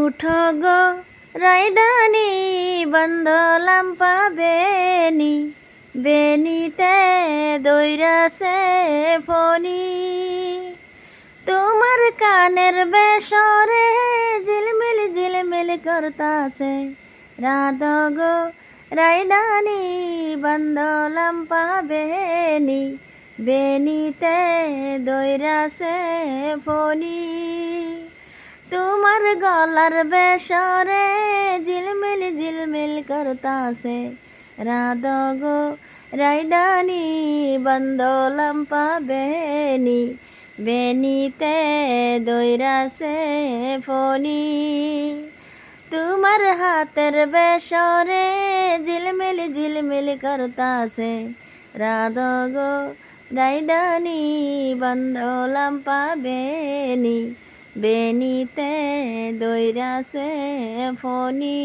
উঠো গো রাইদানি বন্দলাম পাবেনি বেনিতে দৈরাসে ফনি তোমার কানের বেসরে ঝিলমিল ঝিলমিল করতাছে রাত গো রাইদানি বন্দলাম পাবেনি বেনিতে দৈরাসে ফনি তোমার গলার বেসরে ঝিলমিল ঝিলমিল করতাছে রাত গো রাইদানি বন্দলাম পাবেনি বেনিতে দৈরাসে ফনি তোমার হাতের বেসরে ঝিলমিল ঝিলমিল করতাছে রাত গো রাইদানি বন্দলাম পাবেনি বেনিতে দৈরাসে ফনি।